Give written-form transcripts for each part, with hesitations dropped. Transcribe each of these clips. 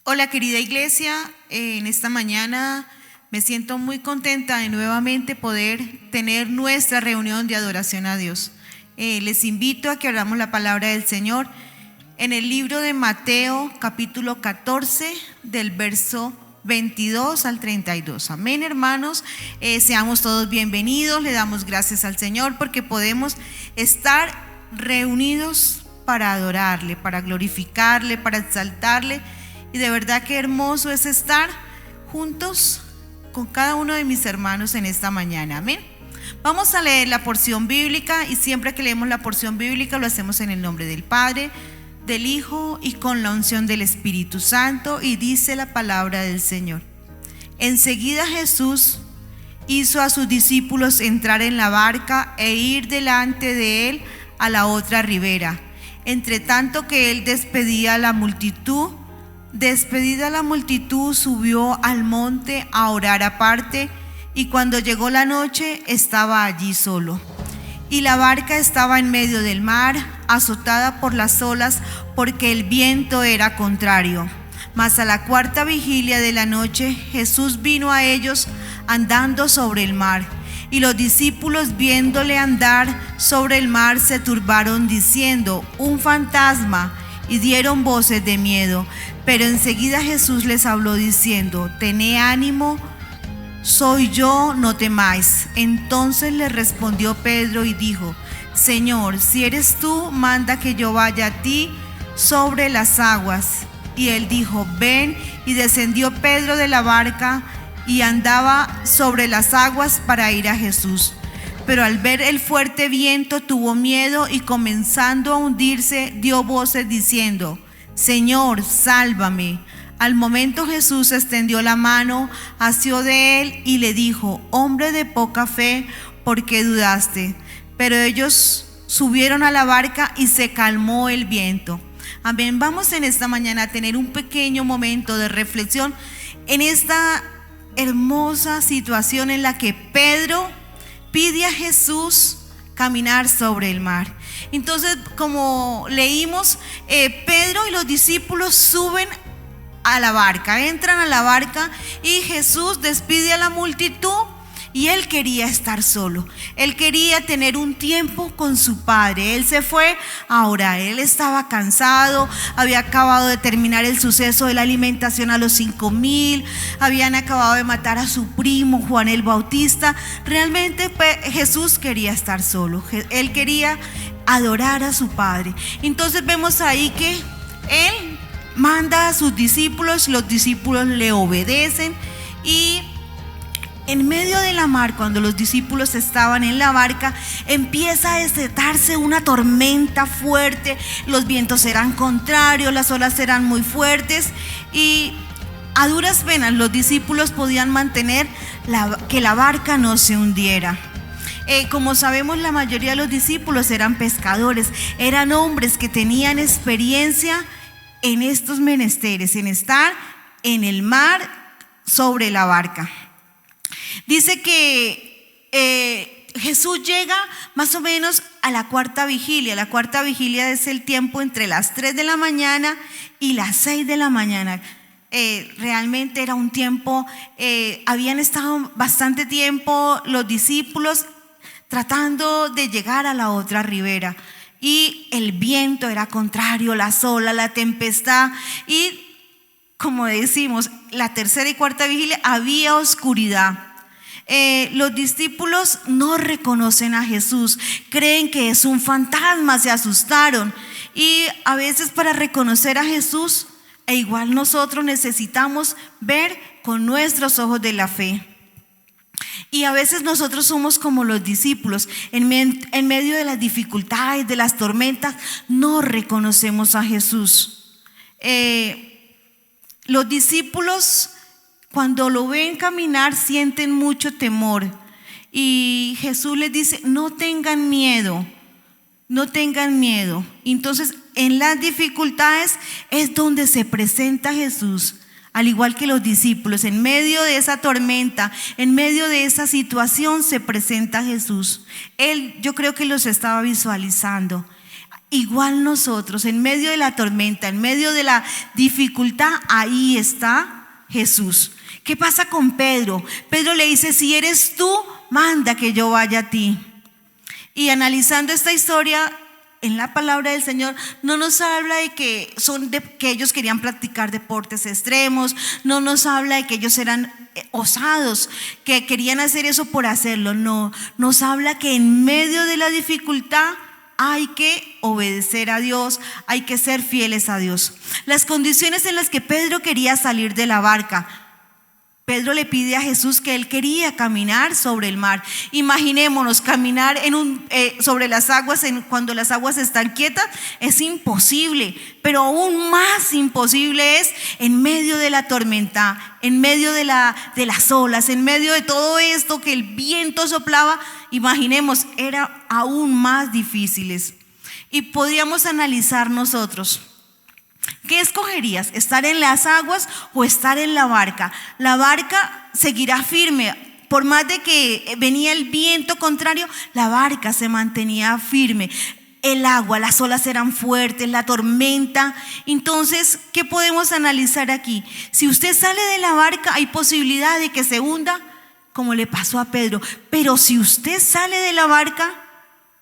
Hola querida iglesia, en esta mañana me siento muy contenta de nuevamente poder tener nuestra reunión de adoración a Dios. Les invito a que abramos la palabra del Señor en el libro de Mateo capítulo 14 del verso 22 al 32. Amén, hermanos, seamos todos bienvenidos. Le damos gracias al Señor porque podemos estar reunidos para adorarle, para glorificarle, para exaltarle. Y de verdad que hermoso es estar juntos con cada uno de mis hermanos en esta mañana. Amén. Vamos a leer la porción bíblica y siempre que leemos la porción bíblica lo hacemos en el nombre del Padre, del Hijo y con la unción del Espíritu Santo. Y dice la palabra del Señor: enseguida Jesús hizo a sus discípulos entrar en la barca e ir delante de él a la otra ribera. Entre tanto que él despedida la multitud, subió al monte a orar aparte, y cuando llegó la noche estaba allí solo. Y la barca estaba en medio del mar, azotada por las olas, porque el viento era contrario. Mas a la cuarta vigilia de la noche Jesús vino a ellos andando sobre el mar. Y los discípulos, viéndole andar sobre el mar, se turbaron diciendo: un fantasma, y dieron voces de miedo. Pero enseguida Jesús les habló diciendo: tened ánimo, soy yo, no temáis. Entonces le respondió Pedro y dijo: Señor, si eres tú, manda que yo vaya a ti sobre las aguas. Y él dijo: ven. Y descendió Pedro de la barca y andaba sobre las aguas para ir a Jesús. Pero al ver el fuerte viento tuvo miedo y, comenzando a hundirse, dio voces diciendo: Señor, sálvame. Al momento Jesús extendió la mano, asió de él y le dijo: hombre de poca fe, ¿por qué dudaste? Pero ellos subieron a la barca y se calmó el viento. Amén. Vamos en esta mañana a tener un pequeño momento de reflexión en esta hermosa situación en la que Pedro pide a Jesús caminar sobre el mar. Entonces, como leímos, Pedro y los discípulos suben a la barca, entran a la barca, y Jesús despide a la multitud. Y él quería estar solo, él quería tener un tiempo con su Padre. Él se fue a orar, él estaba cansado, había acabado de terminar el suceso de la alimentación a los 5,000, habían acabado de matar a su primo Juan el Bautista. Realmente Jesús quería estar solo, él quería adorar a su Padre. Entonces vemos ahí que él manda a sus discípulos, los discípulos le obedecen, y en medio de la mar, cuando los discípulos estaban en la barca, empieza a desatarse una tormenta fuerte. Los vientos eran contrarios, las olas eran muy fuertes, y a duras penas los discípulos podían mantener que la barca no se hundiera. Como sabemos, la mayoría de los discípulos eran pescadores, eran hombres que tenían experiencia en estos menesteres, en estar en el mar sobre la barca. Dice que Jesús llega más o menos a la cuarta vigilia. La cuarta vigilia es el tiempo entre las 3 de la mañana y las 6 de la mañana. Realmente era un tiempo, habían estado bastante tiempo los discípulos tratando de llegar a la otra ribera, y el viento era contrario, las olas, la tempestad, y como decimos, la tercera y cuarta vigilia había oscuridad. Los discípulos no reconocen a Jesús, creen que es un fantasma, se asustaron. Y a veces, para reconocer a Jesús, igual nosotros necesitamos ver con nuestros ojos de la fe. Y a veces nosotros somos como los discípulos, en medio de las dificultades, de las tormentas, no reconocemos a Jesús. Los discípulos, cuando lo ven caminar, sienten mucho temor, y Jesús les dice: no tengan miedo, no tengan miedo. Entonces, en las dificultades es donde se presenta Jesús, al igual que los discípulos. En medio de esa tormenta, en medio de esa situación, se presenta Jesús. Él, yo creo que los estaba visualizando. igual nosotros, en medio de la tormenta, en medio de la dificultad, ahí está Jesús. ¿Qué pasa con Pedro? Pedro le dice: si eres tú, manda que yo vaya a ti. Y analizando esta historia, en la palabra del Señor no nos habla de que ellos querían practicar deportes extremos, no nos habla de que ellos eran osados, que querían hacer eso por hacerlo. No, nos habla que en medio de la dificultad hay que obedecer a Dios, hay que ser fieles a Dios. Las condiciones en las que Pedro quería salir de la barca. Pedro le pide a Jesús que él quería caminar sobre el mar. Imaginémonos caminar sobre las aguas cuando las aguas están quietas. Es imposible, pero aún más imposible es en medio de la tormenta, en medio de las olas, en medio de todo esto que el viento soplaba. Imaginemos, era aún más difíciles. Y podríamos analizar nosotros: ¿qué escogerías? ¿Estar en las aguas o estar en la barca? La barca seguirá firme. Por más de que venía el viento contrario, la barca se mantenía firme. El agua, las olas eran fuertes, la tormenta. Entonces, ¿qué podemos analizar aquí? Si usted sale de la barca, hay posibilidad de que se hunda, como le pasó a Pedro. Pero si usted sale de la barca,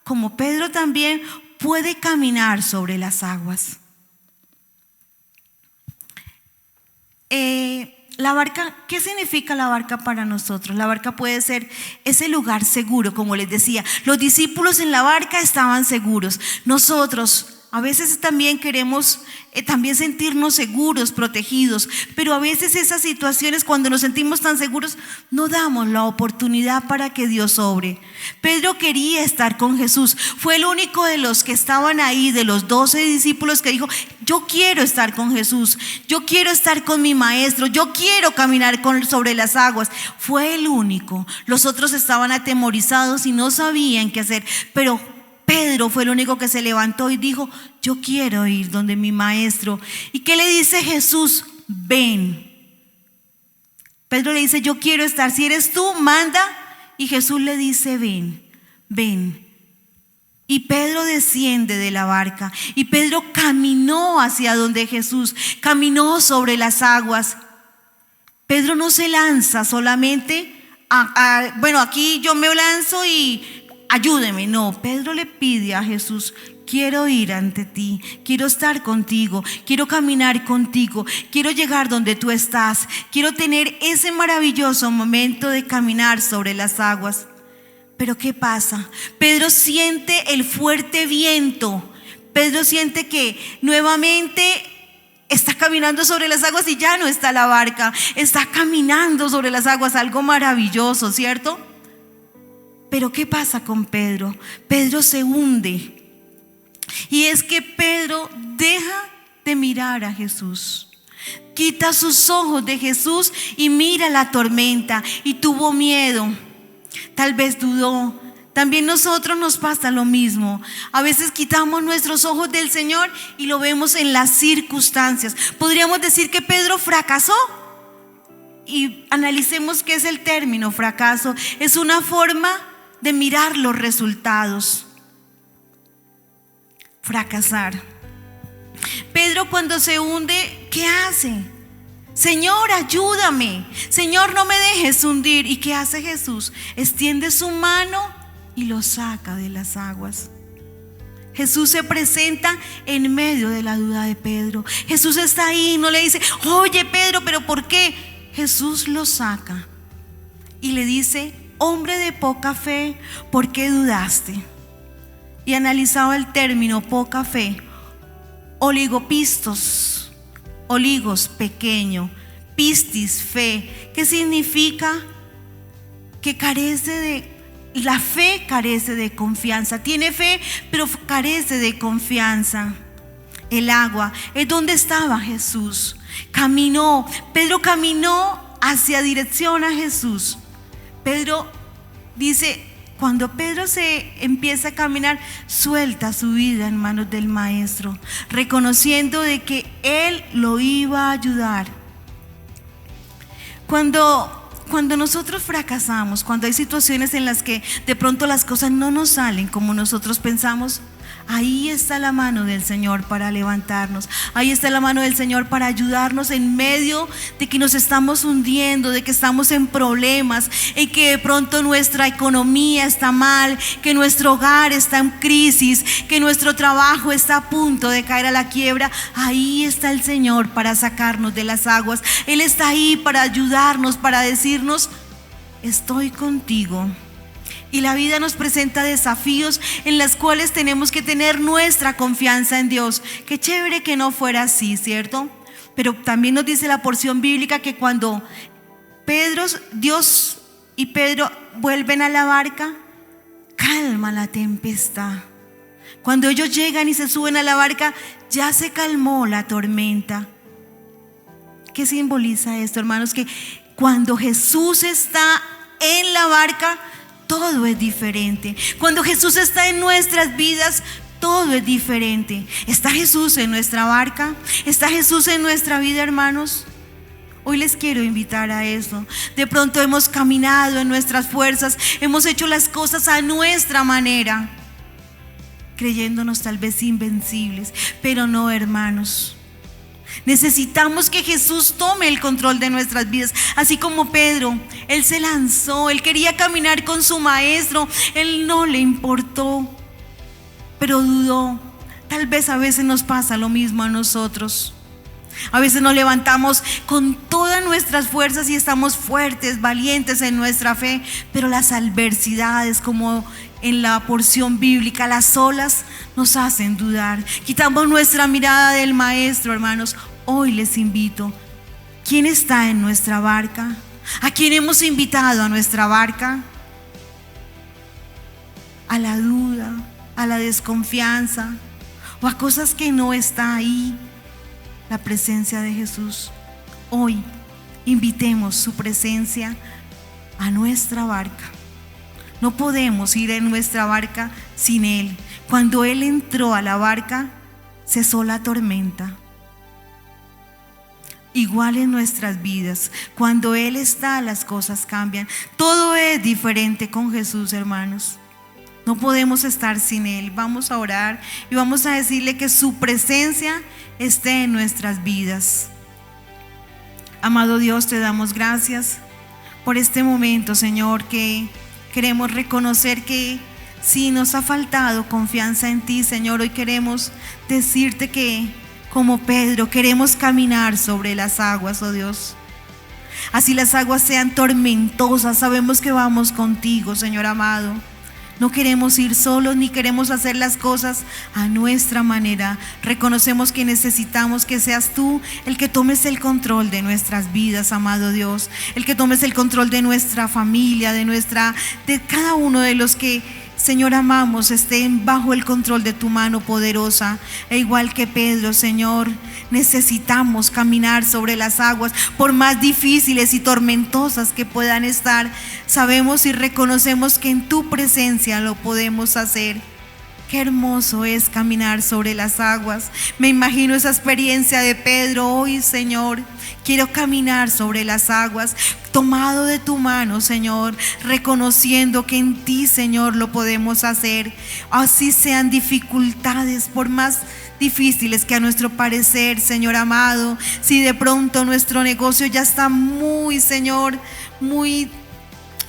como Pedro también, puede caminar sobre las aguas. La barca, ¿qué significa la barca para nosotros? La barca puede ser ese lugar seguro, como les decía. Los discípulos en la barca estaban seguros. Nosotros a veces también queremos también sentirnos seguros, protegidos, pero a veces esas situaciones, cuando nos sentimos tan seguros, no damos la oportunidad para que Dios obre. Pedro quería estar con Jesús. Fue el único de los que estaban ahí, de los 12 discípulos, que dijo: yo quiero estar con Jesús, yo quiero estar con mi maestro, yo quiero caminar sobre las aguas. Fue el único. Los otros estaban atemorizados y no sabían qué hacer, pero Pedro fue el único que se levantó y dijo: yo quiero ir donde mi maestro. ¿Y qué le dice Jesús? Ven. Pedro le dice: yo quiero estar, si eres tú, manda. Y Jesús le dice: ven, ven. Y Pedro desciende de la barca y Pedro caminó hacia donde Jesús, caminó sobre las aguas. Pedro no se lanza solamente bueno, aquí yo me lanzo y ayúdeme. No, Pedro le pide a Jesús: quiero ir ante ti, quiero estar contigo, quiero caminar contigo, quiero llegar donde tú estás, quiero tener ese maravilloso momento de caminar sobre las aguas. Pero ¿qué pasa? Pedro siente el fuerte viento. Pedro siente que nuevamente está caminando sobre las aguas y ya no está la barca, está caminando sobre las aguas, algo maravilloso, ¿cierto? Pero ¿qué pasa con Pedro? Pedro se hunde. Y es que Pedro deja de mirar a Jesús, quita sus ojos de Jesús y mira la tormenta y tuvo miedo, tal vez dudó. También nosotros nos pasa lo mismo. A veces quitamos nuestros ojos del Señor y lo vemos en las circunstancias. Podríamos decir que Pedro fracasó. Y analicemos qué es el término fracaso. Es una forma de mirar los resultados. Fracasar. Pedro, cuando se hunde, ¿qué hace? Señor, ayúdame. Señor, no me dejes hundir. ¿Y qué hace Jesús? Extiende su mano y lo saca de las aguas. Jesús se presenta en medio de la duda de Pedro. Jesús está ahí, no le dice: oye Pedro, ¿pero por qué? Jesús lo saca y le dice: hombre de poca fe, ¿por qué dudaste? Y analizaba el término poca fe. Oligopistos, oligos, pequeño, pistis, fe, ¿qué significa? Que carece de, la fe carece de confianza. Tiene fe, pero carece de confianza. El agua es donde estaba Jesús. Caminó, Pedro caminó hacia dirección a Jesús. Pedro dice, cuando Pedro se empieza a caminar, suelta su vida en manos del maestro, reconociendo de que él lo iba a ayudar. Cuando nosotros fracasamos, cuando hay situaciones en las que de pronto las cosas no nos salen como nosotros pensamos, Ahí está la mano del Señor para levantarnos. Ahí está la mano del Señor para ayudarnos en medio de que nos estamos hundiendo, de que estamos en problemas, en que de pronto nuestra economía está mal, que nuestro hogar está en crisis, que nuestro trabajo está a punto de caer a la quiebra. Ahí está el Señor para sacarnos de las aguas. Él está ahí para ayudarnos, para decirnos: estoy contigo. Y la vida nos presenta desafíos en los cuales tenemos que tener nuestra confianza en Dios. Qué chévere que no fuera así, ¿cierto? Pero también nos dice la porción bíblica que cuando Dios y Pedro vuelven a la barca, calma la tempestad. Cuando ellos llegan y se suben a la barca, ya se calmó la tormenta. ¿Qué simboliza esto, hermanos? Que cuando Jesús está en la barca, todo es diferente. Cuando Jesús está en nuestras vidas, todo es diferente. ¿Está Jesús en nuestra barca? ¿Está Jesús en nuestra vida, hermanos? Hoy les quiero invitar a eso. De pronto hemos caminado en nuestras fuerzas, hemos hecho las cosas a nuestra manera, creyéndonos tal vez invencibles, pero no, hermanos. Necesitamos que Jesús tome el control de nuestras vidas. Así como Pedro, él se lanzó, él quería caminar con su maestro, él no le importó, pero dudó. Tal vez a veces nos pasa lo mismo a nosotros. A veces nos levantamos con todas nuestras fuerzas y estamos fuertes, valientes en nuestra fe, pero las adversidades, como en la porción bíblica, las olas nos hacen dudar. Quitamos nuestra mirada del maestro, hermanos. Hoy les invito: ¿quién está en nuestra barca? ¿A quién hemos invitado a nuestra barca? ¿A la duda, a la desconfianza o a cosas que no está ahí la presencia de Jesús? Hoy invitemos su presencia a nuestra barca. No podemos ir en nuestra barca sin Él. Cuando Él entró a la barca, cesó la tormenta. Igual en nuestras vidas, cuando Él está, las cosas cambian. Todo es diferente con Jesús, hermanos. No podemos estar sin Él. Vamos a orar y vamos a decirle que su presencia esté en nuestras vidas. Amado Dios, te damos gracias por este momento, Señor, que queremos reconocer que si nos ha faltado confianza en ti, Señor, hoy queremos decirte que, como Pedro, queremos caminar sobre las aguas, oh Dios. Así las aguas sean tormentosas, sabemos que vamos contigo, Señor amado. No queremos ir solos ni queremos hacer las cosas a nuestra manera. Reconocemos que necesitamos que seas tú el que tomes el control de nuestras vidas, amado Dios. El que tomes el control de nuestra familia, de cada uno de los que, Señor, amamos, estén bajo el control de tu mano poderosa. E igual que Pedro, Señor, necesitamos caminar sobre las aguas, por más difíciles y tormentosas que puedan estar. Sabemos y reconocemos que en tu presencia lo podemos hacer. Qué hermoso es caminar sobre las aguas. Me imagino esa experiencia de Pedro. Hoy, Señor, quiero caminar sobre las aguas, tomado de tu mano, Señor, reconociendo que en ti, Señor, lo podemos hacer. Así sean dificultades, por más difíciles que a nuestro parecer, Señor amado, si de pronto nuestro negocio ya está muy, Señor, muy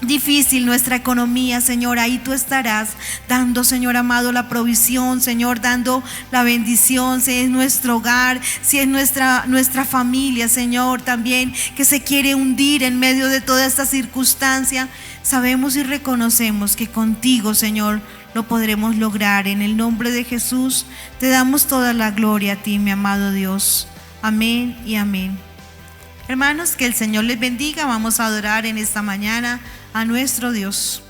difícil, nuestra economía, Señor, ahí tú estarás dando, Señor amado, la provisión, Señor, dando la bendición. Si es nuestro hogar, si es nuestra familia, Señor, también que se quiere hundir en medio de toda esta circunstancia, sabemos y reconocemos que contigo, Señor, lo podremos lograr. En el nombre de Jesús te damos toda la gloria a ti, mi amado Dios. Amén y amén. Hermanos, que el Señor les bendiga. Vamos a adorar en esta mañana a nuestro Dios.